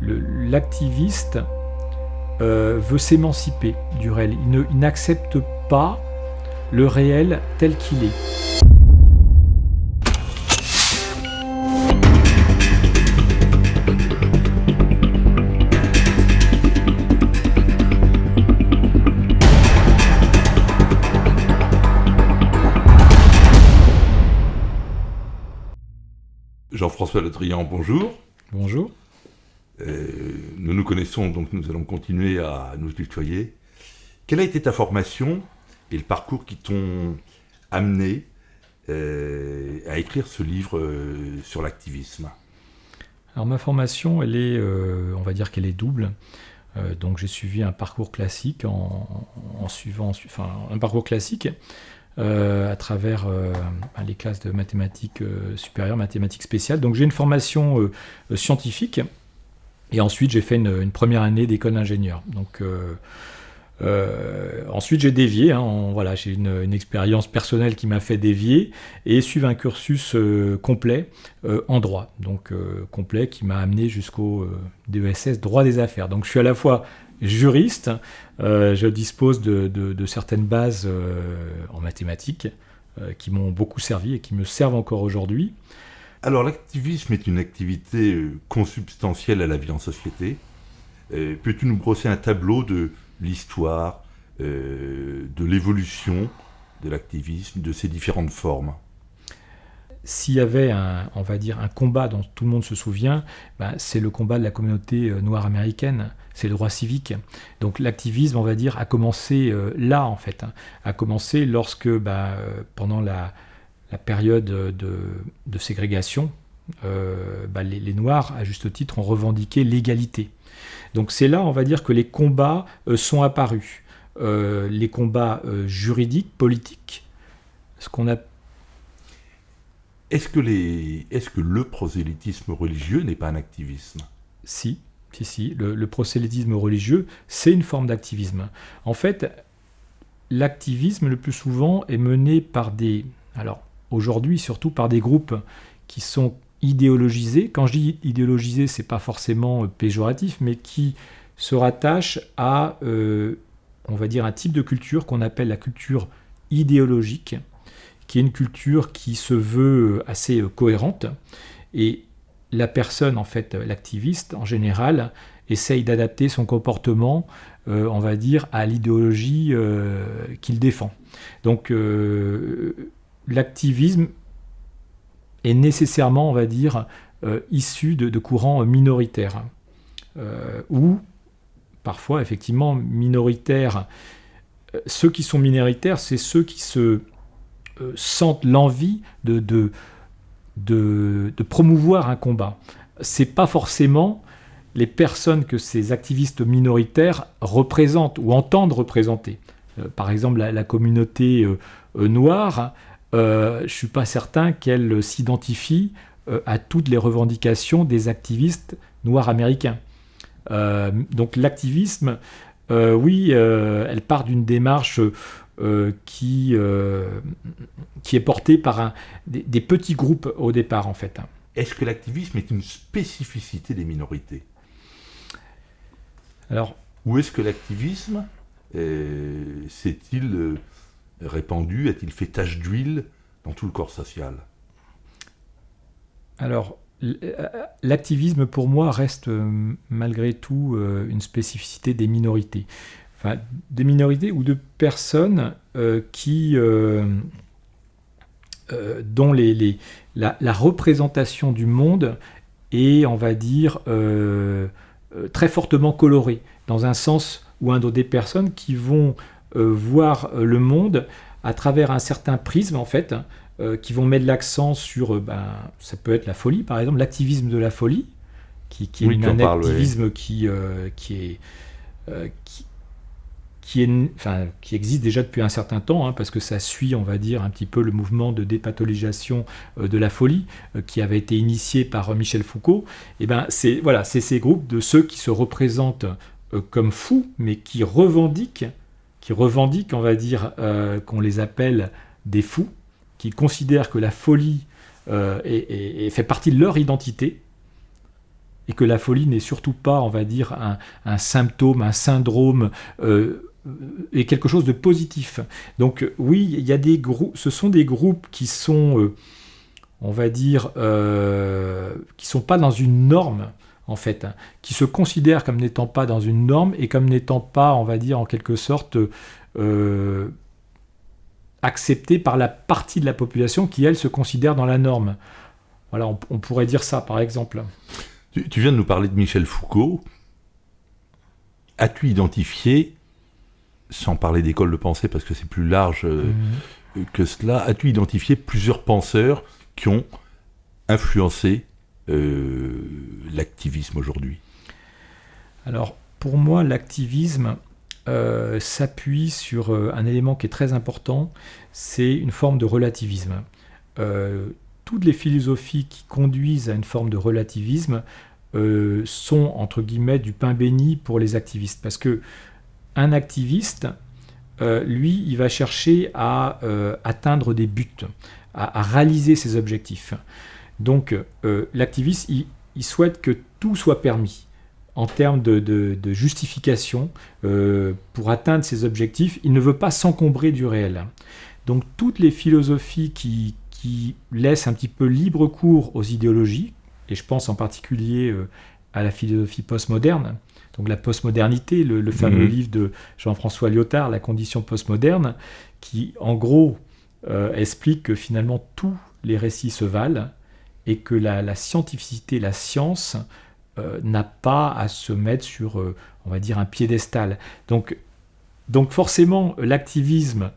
L'activiste veut s'émanciper du réel. Il n'accepte pas le réel tel qu'il est. Jean-François Le Drian, bonjour. Bonjour. Nous nous connaissons, donc nous allons continuer à nous tutoyer. Quelle a été ta formation et le parcours qui t'ont amené à écrire ce livre sur l'activisme ? Alors ma formation, on va dire qu'elle est double. Donc j'ai suivi un parcours classique un parcours classique à travers les classes de mathématiques supérieures, mathématiques spéciales. Donc j'ai une formation scientifique et ensuite j'ai fait une première année d'école d'ingénieur. Donc ensuite j'ai dévié, j'ai une expérience personnelle qui m'a fait dévier et suivre un cursus complet en droit, donc complet qui m'a amené jusqu'au DESS droit des affaires. Donc je suis à la fois juriste, je dispose de certaines bases en mathématiques qui m'ont beaucoup servi et qui me servent encore aujourd'hui. Alors l'activisme est une activité consubstantielle à la vie en société. Peux-tu nous brosser un tableau de l'histoire, de l'évolution de l'activisme, de ses différentes formes ? S'il y avait un combat dont tout le monde se souvient, c'est le combat de la communauté noire américaine, c'est le droit civique. Donc l'activisme, a commencé là en fait, a commencé lorsque pendant la période de ségrégation, les Noirs, à juste titre, ont revendiqué l'égalité. Donc c'est là, que les combats sont apparus. Les combats juridiques, politiques, ce qu'on a... Est-ce que le prosélytisme religieux n'est pas un activisme ? Si. Le prosélytisme religieux, c'est une forme d'activisme. En fait, l'activisme, le plus souvent, est mené par aujourd'hui, surtout par des groupes qui sont idéologisés. Quand je dis idéologisés, c'est pas forcément péjoratif, mais qui se rattachent à, un type de culture qu'on appelle la culture idéologique, qui est une culture qui se veut assez cohérente. Et la personne, l'activiste, en général, essaye d'adapter son comportement, à l'idéologie qu'il défend. Donc, l'activisme est nécessairement, issu de courants minoritaires, ou parfois, effectivement, minoritaires. Ceux qui sont minoritaires, c'est ceux qui se sentent l'envie de promouvoir un combat. C'est pas forcément les personnes que ces activistes minoritaires représentent ou entendent représenter. Par exemple, la communauté noire, je suis pas certain qu'elle s'identifie à toutes les revendications des activistes noirs américains. Donc l'activisme, elle part d'une démarche qui est portée par des petits groupes au départ, en fait. Est-ce que l'activisme est une spécificité des minorités ? Ou est-ce que l'activisme s'est-il répandu, a-t-il fait tache d'huile dans tout le corps social ? Alors, l'activisme, pour moi, reste malgré tout une spécificité des minorités. Des minorités ou de personnes dont la représentation du monde est, très fortement colorée, dans un sens ou un autre, des personnes qui vont voir le monde à travers un certain prisme, qui vont mettre l'accent sur, ça peut être la folie, par exemple, l'activisme de la folie, qui est un activisme qui existe déjà depuis un certain temps, parce que ça suit, un petit peu le mouvement de dépathologisation de la folie qui avait été initié par Michel Foucault. C'est ces groupes de ceux qui se représentent comme fous, mais qui revendiquent, qu'on les appelle des fous, qui considèrent que la folie fait partie de leur identité et que la folie n'est surtout pas, on va dire, un symptôme, un syndrome, et quelque chose de positif. Donc oui, il y a des groupes, ce sont des groupes qui sont, on va dire, qui sont pas dans une norme, en fait, hein, qui se considèrent comme n'étant pas dans une norme et comme n'étant pas, on va dire, en quelque sorte, acceptés par la partie de la population qui, elle, se considère dans la norme. Voilà, on pourrait dire ça, par exemple. Tu viens de nous parler de Michel Foucault. As-tu identifié, sans parler d'école de pensée parce que c'est plus large que cela, as-tu identifié plusieurs penseurs qui ont influencé l'activisme aujourd'hui? Alors, pour moi, l'activisme s'appuie sur un élément qui est très important, c'est une forme de relativisme. Toutes les philosophies qui conduisent à une forme de relativisme sont, entre guillemets, du pain béni pour les activistes. Parce que un activiste, lui, il va chercher à atteindre des buts, à réaliser ses objectifs. Donc, l'activiste, il souhaite que tout soit permis en termes de justification pour atteindre ses objectifs. Il ne veut pas s'encombrer du réel. Donc, toutes les philosophies qui laissent un petit peu libre cours aux idéologies, et je pense en particulier à la philosophie postmoderne, donc la postmodernité, le fameux livre de Jean-François Lyotard, La condition postmoderne, qui en gros explique que finalement tous les récits se valent et que la scientificité, la science n'a pas à se mettre sur, on va dire, un piédestal. Donc forcément, l'activisme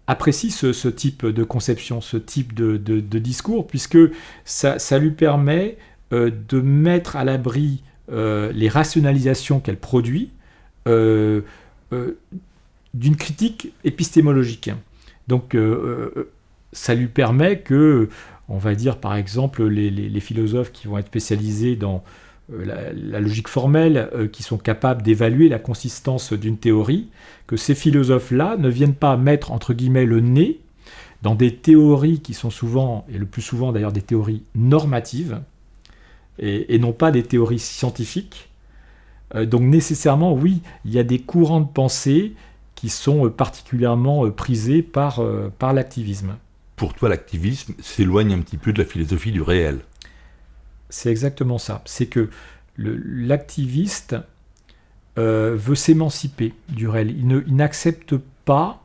apprécie ce type de conception, ce type de discours, puisque ça lui permet de mettre à l'abri les rationalisations qu'elle produit d'une critique épistémologique. Donc ça lui permet que, on va dire par exemple, les philosophes qui vont être spécialisés dans la logique formelle, qui sont capables d'évaluer la consistance d'une théorie, que ces philosophes-là ne viennent pas mettre, entre guillemets, le nez dans des théories qui sont souvent, et le plus souvent d'ailleurs, des théories normatives, et non pas des théories scientifiques. Donc nécessairement, oui, il y a des courants de pensée qui sont particulièrement prisés par l'activisme. Pour toi, l'activisme s'éloigne un petit peu de la philosophie du réel. C'est exactement ça. C'est que l'activiste veut s'émanciper du réel. Il n'accepte pas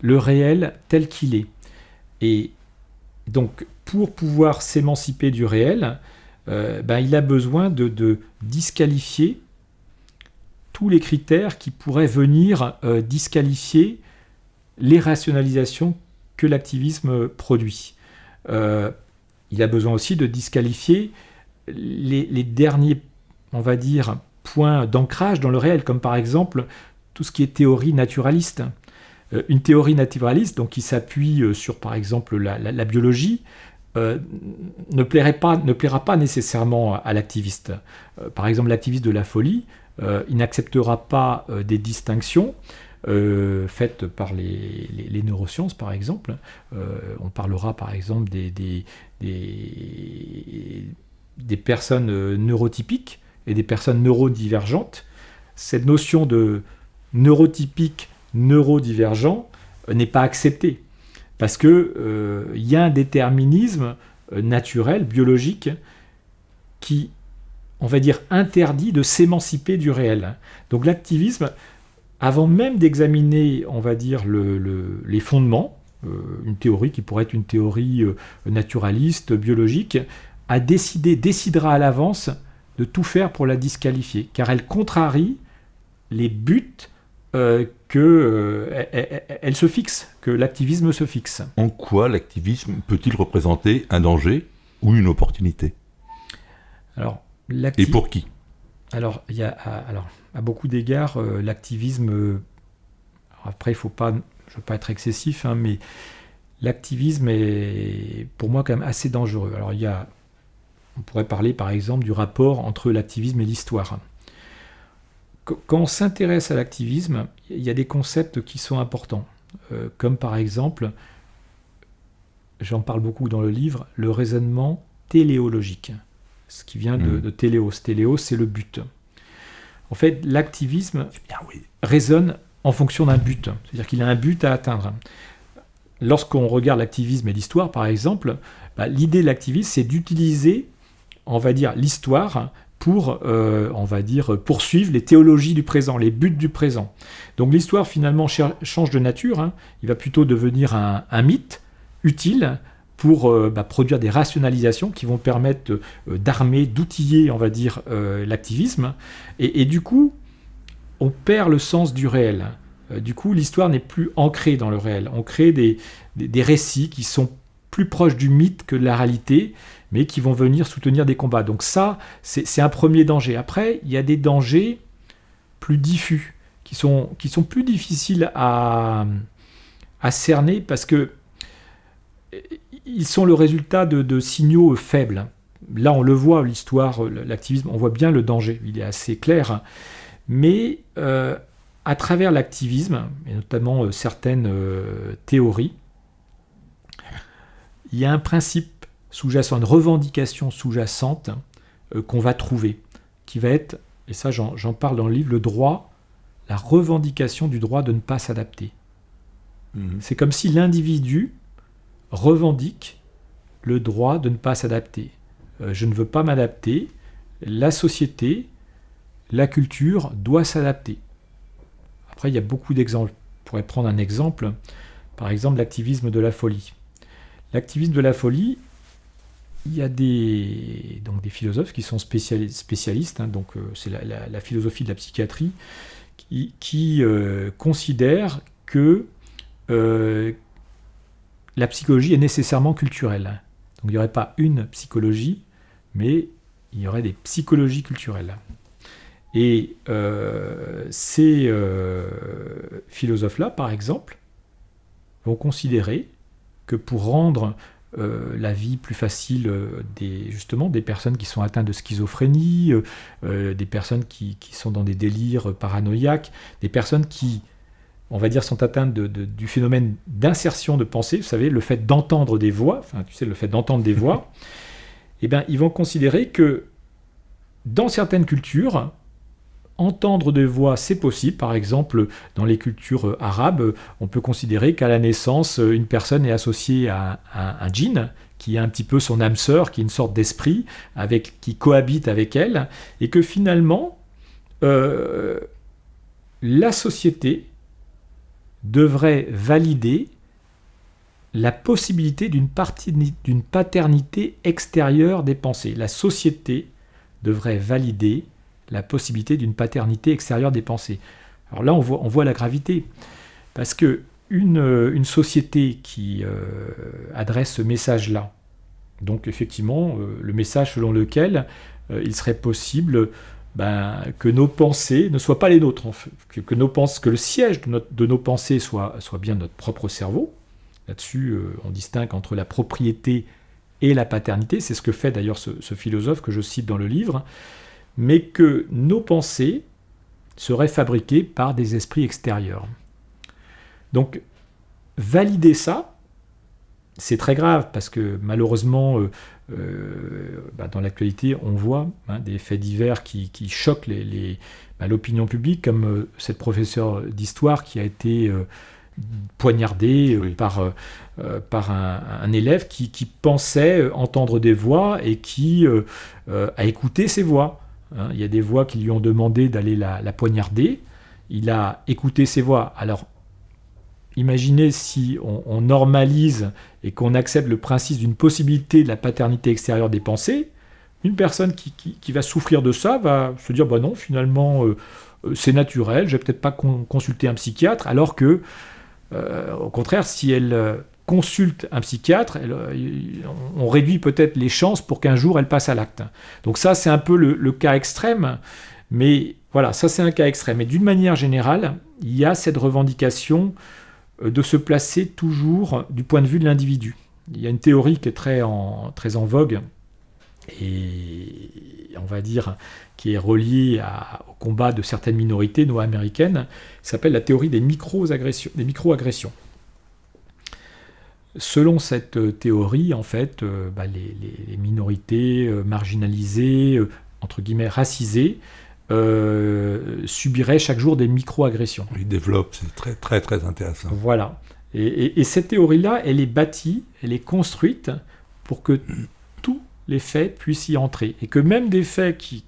le réel tel qu'il est. Et donc, pour pouvoir s'émanciper du réel, il a besoin de disqualifier tous les critères qui pourraient venir disqualifier les rationalisations que l'activisme produit. Il a besoin aussi de disqualifier les derniers, on va dire, points d'ancrage dans le réel, comme par exemple tout ce qui est théorie naturaliste. Une théorie naturaliste, donc, qui s'appuie sur, par exemple, la biologie, ne plaira pas nécessairement à l'activiste. Par exemple, l'activiste de la folie, il n'acceptera pas des distinctions faites par les neurosciences, par exemple. On parlera, par exemple, des personnes neurotypiques et des personnes neurodivergentes. Cette notion de neurotypique, neurodivergent n'est pas acceptée parce que y a un déterminisme naturel, biologique, qui, on va dire, interdit de s'émanciper du réel. Donc l'activisme, avant même d'examiner, on va dire, les fondements, une théorie qui pourrait être une théorie naturaliste, biologique, décidera à l'avance de tout faire pour la disqualifier, car elle contrarie les buts qu'elle se fixe, que l'activisme se fixe. En quoi l'activisme peut-il représenter un danger ou une opportunité ? Alors, et pour qui ? Alors, à beaucoup d'égards, l'activisme... Après, je ne veux pas être excessif, hein, mais l'activisme est, pour moi, quand même assez dangereux. Alors, on pourrait parler, par exemple, du rapport entre l'activisme et l'histoire. Quand on s'intéresse à l'activisme, il y a des concepts qui sont importants, comme par exemple, j'en parle beaucoup dans le livre, le raisonnement téléologique. ce qui vient de téléos. Téléos, c'est le but. En fait, l'activisme résonne en fonction d'un but. C'est-à-dire qu'il a un but à atteindre. Lorsqu'on regarde l'activisme et l'histoire, par exemple, l'idée de l'activisme, c'est d'utiliser, on va dire, l'histoire pour, on va dire, poursuivre les théologies du présent, les buts du présent. Donc l'histoire, finalement, change de nature. Il va plutôt devenir un mythe utile pour produire des rationalisations qui vont permettre d'armer, d'outiller, on va dire, l'activisme. Et du coup, on perd le sens du réel. Du coup, l'histoire n'est plus ancrée dans le réel. On crée des récits qui sont plus proches du mythe que de la réalité, mais qui vont venir soutenir des combats. Donc ça, c'est un premier danger. Après, il y a des dangers plus diffus, qui sont plus difficiles à cerner, parce que ils sont le résultat de signaux faibles. Là, on le voit, l'histoire, l'activisme, on voit bien le danger, il est assez clair. Mais à travers l'activisme, et notamment certaines théories, il y a un principe sous-jacent, une revendication sous-jacente qu'on va trouver, qui va être, et ça j'en parle dans le livre, le droit, la revendication du droit de ne pas s'adapter. C'est comme si l'individu revendique le droit de ne pas s'adapter. Je ne veux pas m'adapter, la société, la culture doit s'adapter. Après, il y a beaucoup d'exemples. On pourrait prendre un exemple, par exemple l'activisme de la folie. L'activisme de la folie, il y a des philosophes qui sont spécialistes, c'est la philosophie de la psychiatrie, qui considère que la psychologie est nécessairement culturelle. Donc il n'y aurait pas une psychologie, mais il y aurait des psychologies culturelles. Et ces philosophes-là, par exemple, vont considérer que pour rendre la vie plus facile des personnes qui sont atteintes de schizophrénie, des personnes qui sont dans des délires paranoïaques, des personnes qui, on va dire, sont atteintes du phénomène d'insertion de pensée, vous savez, le fait d'entendre des voix, eh bien, ils vont considérer que dans certaines cultures, entendre des voix, c'est possible. Par exemple, dans les cultures arabes, on peut considérer qu'à la naissance, une personne est associée à un djinn, qui est un petit peu son âme sœur, qui est une sorte d'esprit, qui cohabite avec elle, et que finalement, la société devrait valider la possibilité d'une paternité extérieure des pensées. La société devrait valider la possibilité d'une paternité extérieure des pensées. Alors là, on voit la gravité, parce que une société qui adresse ce message-là, donc effectivement, le message selon lequel il serait possible que nos pensées ne soient pas les nôtres, que le siège de nos pensées soit bien notre propre cerveau. Là-dessus, on distingue entre la propriété et la paternité, c'est ce que fait d'ailleurs ce philosophe que je cite dans le livre, mais que nos pensées seraient fabriquées par des esprits extérieurs. Donc, valider ça, c'est très grave, parce que malheureusement, dans l'actualité, on voit des faits divers qui choquent l'opinion publique, comme cette professeure d'histoire qui a été poignardée par un élève qui pensait entendre des voix et qui a écouté ces voix. Il y a des voix qui lui ont demandé d'aller la poignarder. Il a écouté ces voix. Alors, imaginez si on normalise et qu'on accepte le principe d'une possibilité de la paternité extérieure des pensées. Une personne qui va souffrir de ça va se dire non, finalement, c'est naturel, je vais peut-être pas consulter un psychiatre, alors que, au contraire, si elle consulte un psychiatre, on réduit peut-être les chances pour qu'un jour elle passe à l'acte. Donc ça, c'est un peu le cas extrême, mais voilà, ça c'est un cas extrême. Et d'une manière générale, il y a cette revendication de se placer toujours du point de vue de l'individu. Il y a une théorie qui est très en vogue, et on va dire qui est reliée au combat de certaines minorités noires-américaines, qui s'appelle la théorie des micro-agressions. Selon cette théorie, en fait, les minorités marginalisées, entre guillemets racisées, subiraient chaque jour des micro-agressions. Il développe, c'est très très très intéressant. Voilà. Et cette théorie-là, elle est bâtie, elle est construite pour que tous les faits puissent y entrer. Et que même des faits qui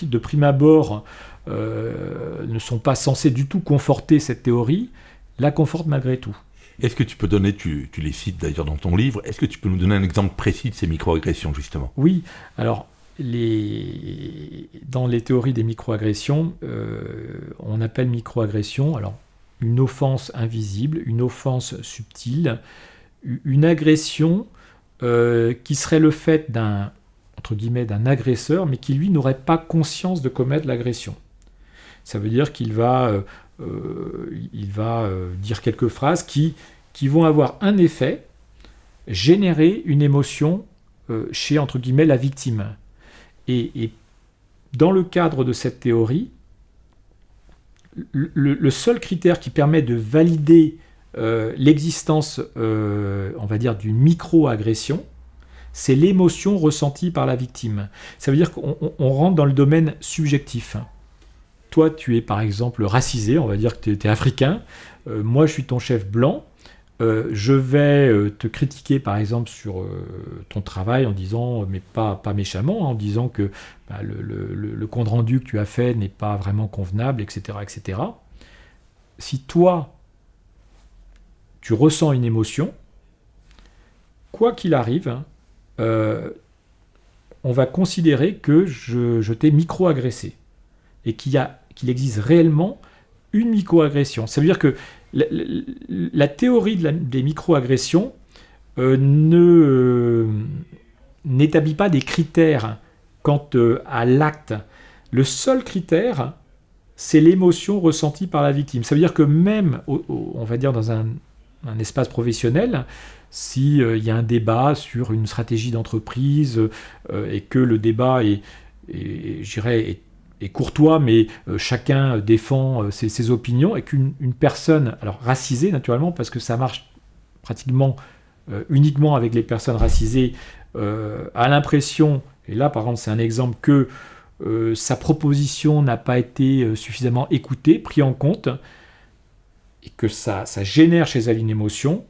de prime abord, ne sont pas censés du tout conforter cette théorie, la confortent malgré tout. Est-ce que tu peux donner, tu les cites d'ailleurs dans ton livre, est-ce que tu peux nous donner un exemple précis de ces microagressions justement ? Oui, alors dans les théories des microagressions, on appelle microagression une offense invisible, une offense subtile, une agression qui serait le fait entre guillemets, d'un agresseur, mais qui lui n'aurait pas conscience de commettre l'agression. Ça veut dire qu'il va dire quelques phrases qui vont avoir un effet, générer une émotion chez, entre guillemets, la victime. Et dans le cadre de cette théorie, le seul critère qui permet de valider l'existence, on va dire, d'une micro-agression, c'est l'émotion ressentie par la victime. Ça veut dire qu'on rentre dans le domaine subjectif. Toi, tu es par exemple racisé, on va dire que tu es africain. Moi, je suis ton chef blanc. Je vais te critiquer par exemple sur ton travail en disant, mais pas méchamment, en disant que le compte rendu que tu as fait n'est pas vraiment convenable, etc., etc. Si toi, tu ressens une émotion, quoi qu'il arrive, on va considérer que je t'ai micro-agressé et qu'il existe réellement une micro-agression. Ça veut dire que la théorie des micro-agressions n'établit pas des critères quant à l'acte. Le seul critère, c'est l'émotion ressentie par la victime. Ça veut dire que même, on va dire dans un espace professionnel, s'il y a un débat sur une stratégie d'entreprise et que le débat est courtois, mais chacun défend ses opinions, et qu'une personne, alors racisée naturellement, parce que ça marche pratiquement uniquement avec les personnes racisées, a l'impression, et là par exemple c'est un exemple, que sa proposition n'a pas été suffisamment écoutée, prise en compte, et que ça génère chez elle une émotion.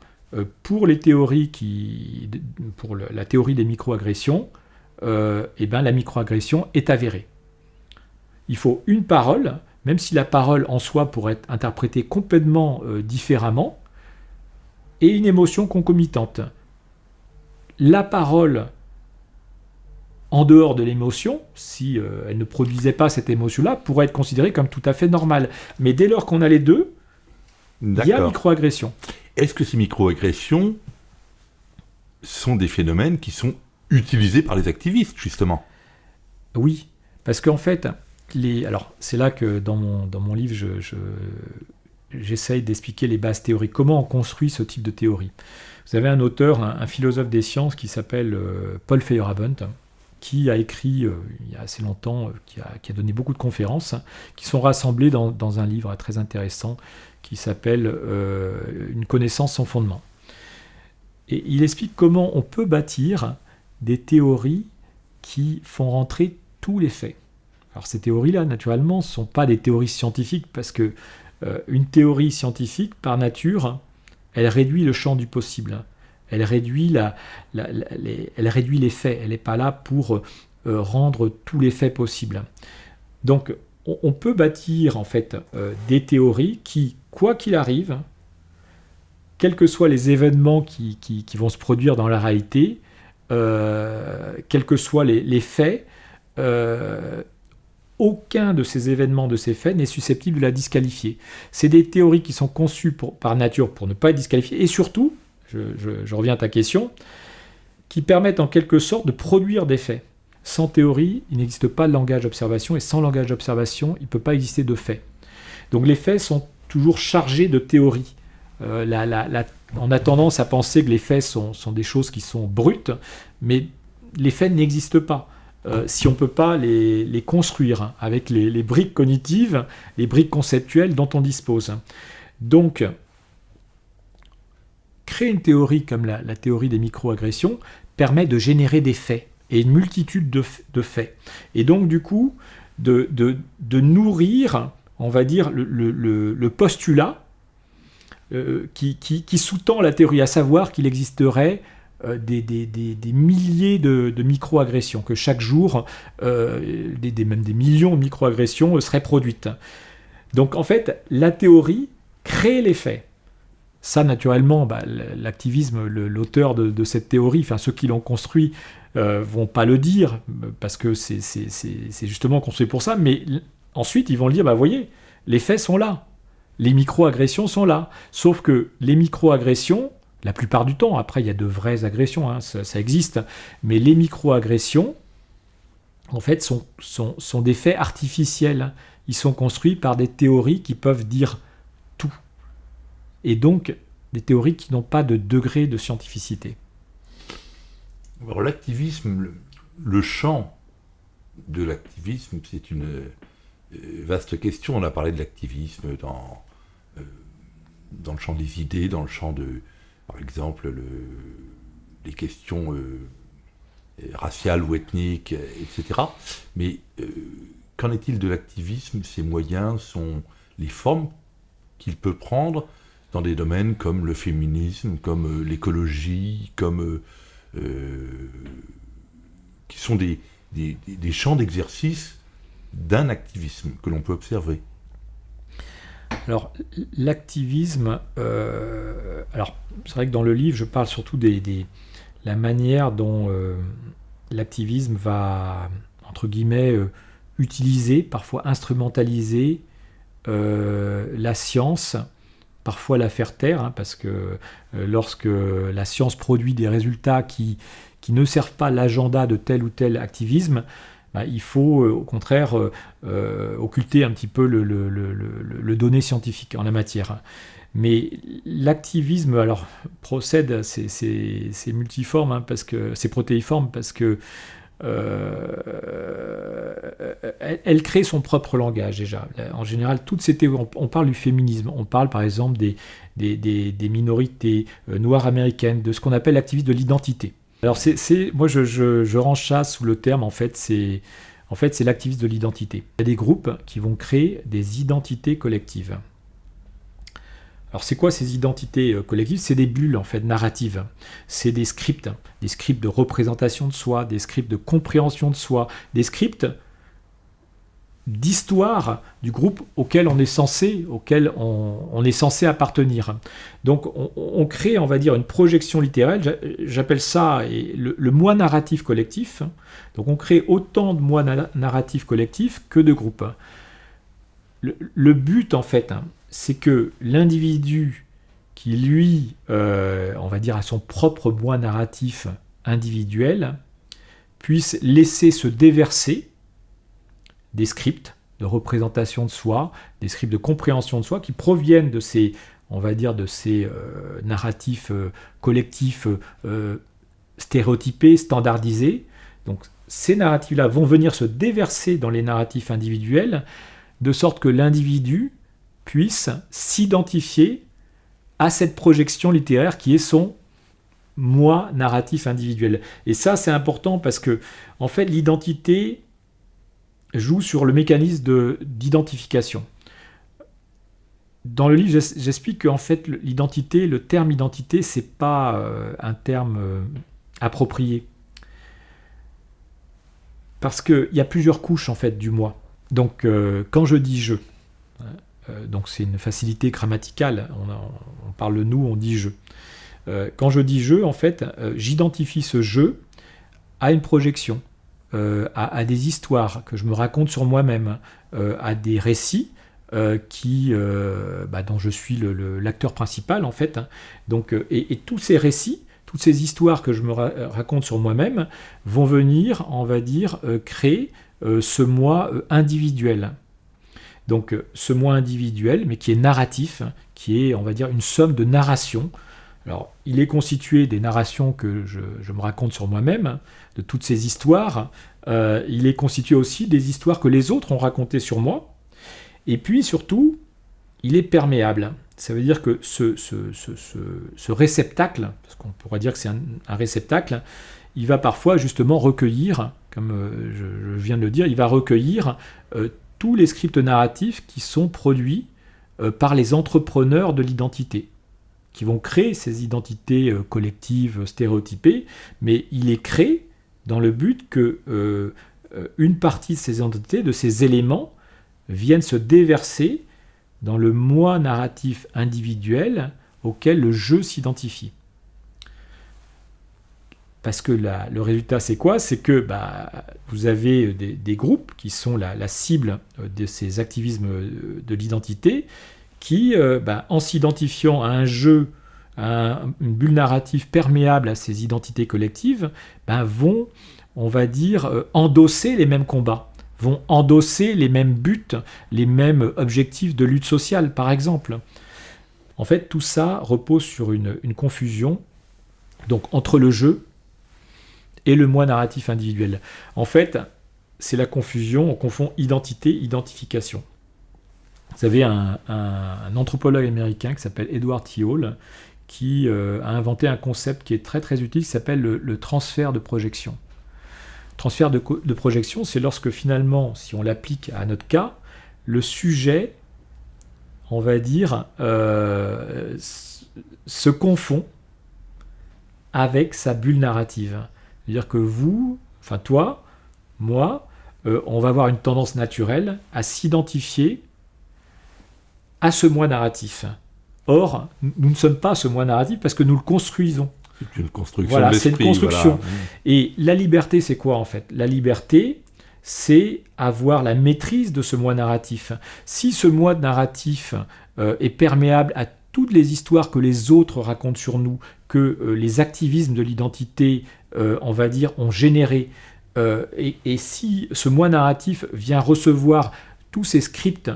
Pour la théorie des microagressions, la microagression est avérée. Il faut une parole, même si la parole en soi pourrait être interprétée complètement différemment, et une émotion concomitante. La parole en dehors de l'émotion, si elle ne produisait pas cette émotion-là, pourrait être considérée comme tout à fait normale. Mais dès lors qu'on a les deux, il y a microagression. Est-ce que ces microagressions sont des phénomènes qui sont utilisés par les activistes, justement ? Oui, parce qu'en fait, alors c'est là que dans mon livre, j'essaye d'expliquer les bases théoriques. Comment on construit ce type de théorie ? Vous avez un auteur, un philosophe des sciences qui s'appelle Paul Feyerabend, qui a écrit il y a assez longtemps, qui a donné beaucoup de conférences, qui sont rassemblées dans un livre très intéressant qui s'appelle Une connaissance sans fondement. Et il explique comment on peut bâtir des théories qui font rentrer tous les faits. Alors ces théories-là, naturellement, ne sont pas des théories scientifiques, parce que une théorie scientifique, par nature, elle réduit le champ du possible. Elle réduit les faits. Elle n'est pas là pour rendre tous les faits possibles. Donc, on peut bâtir en fait des théories qui, quoi qu'il arrive, quels que soient les événements qui vont se produire dans la réalité, quels que soient les faits, aucun de ces événements, de ces faits, n'est susceptible de la disqualifier. C'est des théories qui sont conçues par nature pour ne pas être disqualifiées, et surtout, je reviens à ta question, qui permettent en quelque sorte de produire des faits. Sans théorie, il n'existe pas de langage d'observation, et sans langage d'observation, il ne peut pas exister de faits. Donc les faits sont toujours chargés de théorie. On a tendance à penser que les faits sont des choses qui sont brutes, mais les faits n'existent pas. Si on ne peut pas les construire avec les briques cognitives, les briques conceptuelles dont on dispose. Donc, créer une théorie comme la théorie des microagressions permet de générer des faits, et une multitude de faits. Et donc, du coup, de nourrir, on va dire, le postulat qui sous-tend la théorie, à savoir qu'il existerait des milliers de microagressions, que chaque jour, même des millions de microagressions seraient produites. Donc, en fait, la théorie crée les faits. Ça, naturellement, l'activisme, l'auteur de cette théorie, enfin ceux qui l'ont construit, vont pas le dire, parce que c'est justement construit pour ça, mais ensuite, ils vont le dire, voyez, les faits sont là, les micro-agressions sont là, sauf que les micro-agressions, la plupart du temps, après, il y a de vraies agressions, hein, ça existe, mais les micro-agressions, en fait, sont des faits artificiels. Ils sont construits par des théories qui peuvent dire tout. Et donc, des théories qui n'ont pas de degré de scientificité. Alors l'activisme, le champ de l'activisme, c'est une vaste question. On a parlé de l'activisme dans le champ des idées, dans le champ de, par exemple, les questions raciales ou ethniques, etc. Mais qu'en est-il de l'activisme? Ses moyens sont les formes qu'il peut prendre dans des domaines comme le féminisme, comme l'écologie, comme qui sont des champs d'exercice d'un activisme que l'on peut observer. Alors, l'activisme, alors c'est vrai que dans le livre, je parle surtout de la manière dont l'activisme va, entre guillemets, utiliser, parfois instrumentaliser la science, parfois la faire taire, hein, parce que lorsque la science produit des résultats qui ne servent pas l'agenda de tel ou tel activisme, il faut au contraire occulter un petit peu le donné scientifique en la matière. Mais l'activisme, alors, procède, c'est multiforme, hein, parce que c'est protéiforme, parce que elle crée son propre langage déjà. En général, toutes ces théories, on parle du féminisme, on parle par exemple des minorités noires américaines, de ce qu'on appelle l'activisme de l'identité. Alors moi je range ça sous le terme, en fait c'est l'activisme de l'identité. Il y a des groupes qui vont créer des identités collectives. Alors c'est quoi ces identités collectives? C'est des bulles en fait narratives, c'est des scripts de représentation de soi, des scripts de compréhension de soi, des scripts d'histoire du groupe auquel on est censé appartenir. Donc on crée, on va dire, une projection littéraire, j'appelle ça le moi narratif collectif. Donc on crée autant de moi narratifs collectifs que de groupes. Le but en fait, c'est que l'individu qui, lui, on va dire, a son propre moi narratif individuel, puisse laisser se déverser des scripts de représentation de soi, des scripts de compréhension de soi qui proviennent de ces, on va dire, de ces narratifs collectifs stéréotypés, standardisés. Donc ces narratifs-là vont venir se déverser dans les narratifs individuels, de sorte que l'individu puisse s'identifier à cette projection littéraire qui est son moi narratif individuel. Et ça, c'est important parce que, en fait, l'identité joue sur le mécanisme d'identification. Dans le livre, j'explique qu'en fait, l'identité, le terme identité, c'est pas un terme approprié. Parce qu'il y a plusieurs couches, en fait, du moi. Donc, quand je dis « je », donc c'est une facilité grammaticale, on parle de nous, on dit « je ». Quand je dis « je », en fait, j'identifie ce « je » à une projection, à des histoires que je me raconte sur moi-même, à des récits dont je suis l'acteur principal, en fait. Donc, et tous ces récits, toutes ces histoires que je me raconte sur moi-même vont venir, on va dire, créer ce moi individuel. Donc ce moi individuel, mais qui est narratif, qui est, on va dire, une somme de narrations. Alors, il est constitué des narrations que je me raconte sur moi-même, de toutes ces histoires. Il est constitué aussi des histoires que les autres ont racontées sur moi. Et puis, surtout, il est perméable. Ça veut dire que ce réceptacle, parce qu'on pourrait dire que c'est un réceptacle, il va parfois justement recueillir, comme je viens de le dire, il va recueillir tous les scripts narratifs qui sont produits par les entrepreneurs de l'identité, qui vont créer ces identités collectives stéréotypées, mais il les crée dans le but que une partie de ces identités, de ces éléments, viennent se déverser dans le moi narratif individuel auquel le jeu s'identifie. Parce que le résultat, c'est quoi? C'est que vous avez des groupes qui sont la cible de ces activismes de l'identité, qui, en s'identifiant à un jeu, à une bulle narrative perméable à ces identités collectives, vont, on va dire, endosser les mêmes combats, vont endosser les mêmes buts, les mêmes objectifs de lutte sociale, par exemple. En fait, tout ça repose sur une confusion donc, entre le jeu et le moi narratif individuel. En fait, c'est la confusion, on confond identité, identification. Vous avez un anthropologue américain qui s'appelle Edward T. Hall, qui a inventé un concept qui est très très utile, qui s'appelle le transfert de projection. Transfert de projection, c'est lorsque finalement, si on l'applique à notre cas, le sujet, on va dire, se confond avec sa bulle narrative. C'est-à-dire que vous, enfin toi, moi, on va avoir une tendance naturelle à s'identifier à ce moi narratif. Or, nous ne sommes pas ce moi narratif parce que nous le construisons. C'est une construction voilà, de l'esprit. C'est une construction. Voilà. Et la liberté, c'est quoi en fait? La liberté, c'est avoir la maîtrise de ce moi narratif. Si ce moi narratif est perméable à toutes les histoires que les autres racontent sur nous, que les activismes de l'identité, on va dire, ont généré, et si ce moi narratif vient recevoir tous ces scripts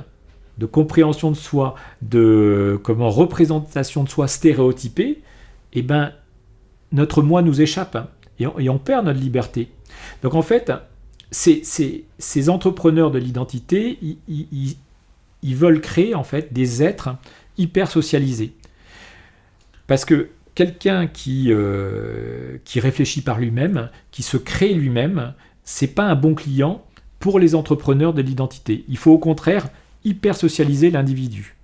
de compréhension de soi, de représentation de soi stéréotypée, eh ben, notre moi nous échappe et on perd notre liberté. Donc en fait, ces entrepreneurs de l'identité, ils veulent créer en fait des êtres hyper socialisés. Parce que quelqu'un qui réfléchit par lui-même, qui se crée lui-même, c'est pas un bon client pour les entrepreneurs de l'identité. Il faut au contraire hyper socialiser l'individu.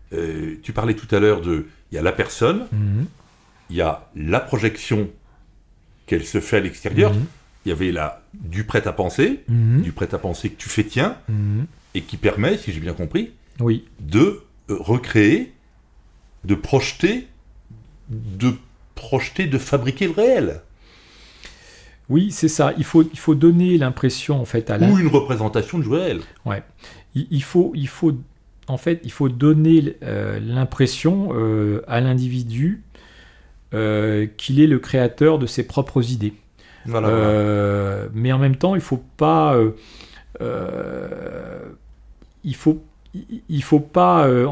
Tu parlais tout à l'heure il y a la personne, il y a la projection qu'elle se fait à l'extérieur, il y avait du prêt-à-penser, du prêt-à-penser que tu fais tien, et qui permet, si j'ai bien compris, de recréer, de projeter, de fabriquer le réel. Oui, c'est ça. Il faut donner l'impression en fait à ou une représentation du réel. Ouais. Il faut donner l'impression à l'individu qu'il est le créateur de ses propres idées. Voilà. Mais en même temps, il faut pas, on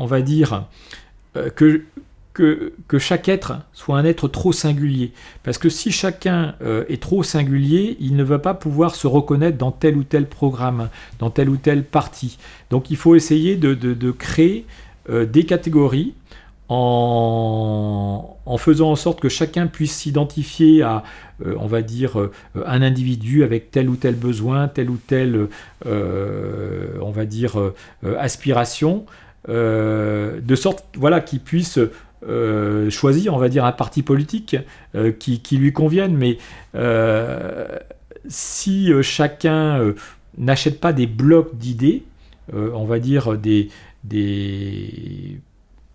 va dire, que chaque être soit un être trop singulier. Parce que si chacun est trop singulier, il ne va pas pouvoir se reconnaître dans tel ou tel programme, dans tel ou tel parti. Donc il faut essayer de créer des catégories en faisant en sorte que chacun puisse s'identifier à, on va dire, un individu avec tel ou tel besoin, tel ou tel, on va dire, aspiration, de sorte qu'il puisse choisir, on va dire, un parti politique qui lui convienne. Mais si chacun n'achète pas des blocs d'idées, on va dire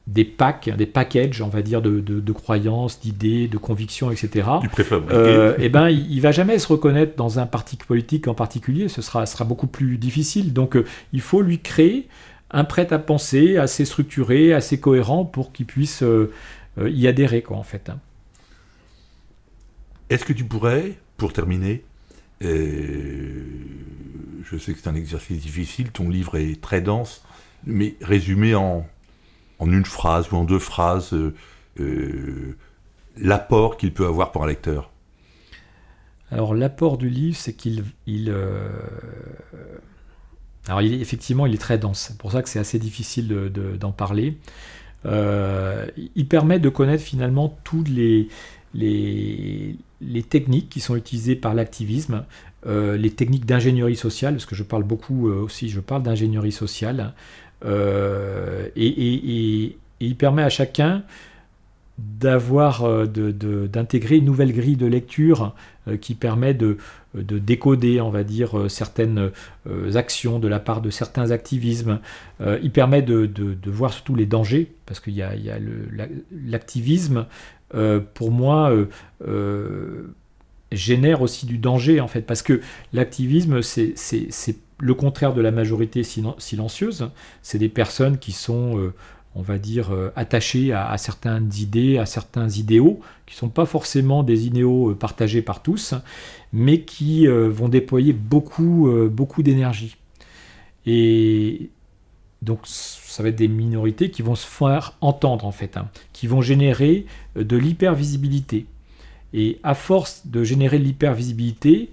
des packages, on va dire, de croyances, d'idées, de convictions, etc. Du préfabriqué. Il ne va jamais se reconnaître dans un parti politique en particulier, ce sera beaucoup plus difficile. Donc il faut lui créer un prêt-à-penser assez structuré, assez cohérent pour qu'il puisse y adhérer, quoi, en fait. Est-ce que tu pourrais, pour terminer, je sais que c'est un exercice difficile, ton livre est très dense, mais résumer en une phrase ou en 2 phrases l'apport qu'il peut avoir pour un lecteur? Alors l'apport du livre, c'est qu'il Alors effectivement, il est très dense. C'est pour ça que c'est assez difficile d'en parler. Il permet de connaître finalement toutes les techniques qui sont utilisées par l'activisme, les techniques d'ingénierie sociale, parce que je parle beaucoup aussi, je parle d'ingénierie sociale, et il permet à chacun d'intégrer une nouvelle grille de lecture qui permet de décoder, on va dire, certaines actions de la part de certains activismes. Il permet de voir surtout les dangers, parce qu'il y a l'activisme, pour moi, génère aussi du danger, en fait, parce que l'activisme, c'est le contraire de la majorité silencieuse. C'est des personnes qui sont on va dire, attachés à certaines idées, à certains idéaux, qui ne sont pas forcément des idéaux partagés par tous, mais qui vont déployer beaucoup d'énergie. Et donc, ça va être des minorités qui vont se faire entendre, en fait, qui vont générer de l'hypervisibilité. Et à force de générer de l'hypervisibilité,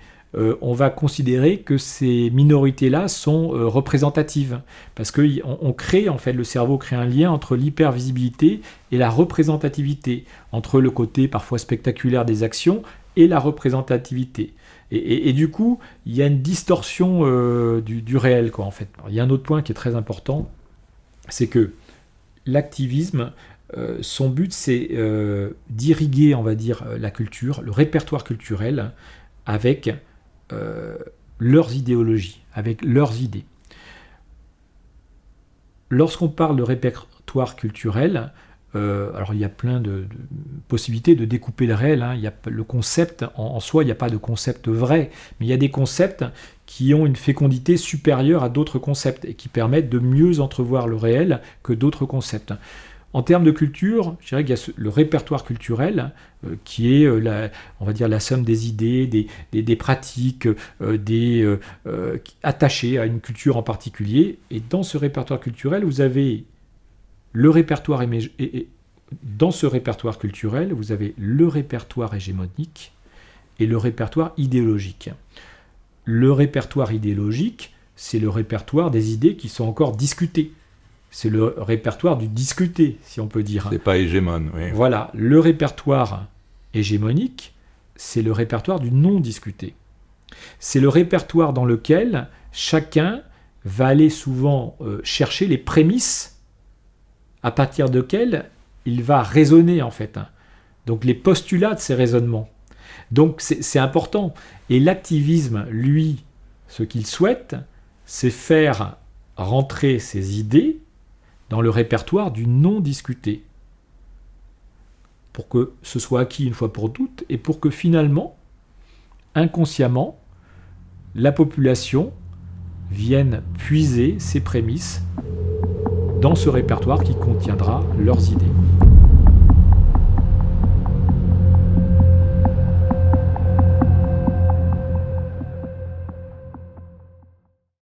on va considérer que ces minorités-là sont représentatives. Parce qu'on crée, en fait, le cerveau crée un lien entre l'hypervisibilité et la représentativité, entre le côté parfois spectaculaire des actions et la représentativité. Et du coup, il y a une distorsion du réel, quoi, en fait. Alors, il y a un autre point qui est très important, c'est que l'activisme, son but, c'est d'irriguer, on va dire, la culture, le répertoire culturel, avec leurs idéologies, avec leurs idées. Lorsqu'on parle de répertoire culturel, alors il y a plein de possibilités de découper le réel. Il y a le concept, en soi, il n'y a pas de concept vrai, mais il y a des concepts qui ont une fécondité supérieure à d'autres concepts et qui permettent de mieux entrevoir le réel que d'autres concepts. En termes de culture, je dirais qu'il y a le répertoire culturel qui est, on va dire, la somme des idées, des pratiques, attachées à une culture en particulier. Et dans ce répertoire culturel, vous avez le répertoire dans ce répertoire culturel, vous avez le répertoire hégémonique et le répertoire idéologique. Le répertoire idéologique, c'est le répertoire des idées qui sont encore discutées. C'est le répertoire du discuté, si on peut dire. C'est pas hégémone, oui. Voilà, le répertoire hégémonique, c'est le répertoire du non-discuté. C'est le répertoire dans lequel chacun va aller souvent chercher les prémices à partir desquelles il va raisonner, en fait. Donc les postulats de ces raisonnements. Donc c'est important. Et l'activisme, lui, ce qu'il souhaite, c'est faire rentrer ses idées dans le répertoire du non-discuté, pour que ce soit acquis une fois pour toutes, et pour que finalement, inconsciemment, la population vienne puiser ses prémices dans ce répertoire qui contiendra leurs idées.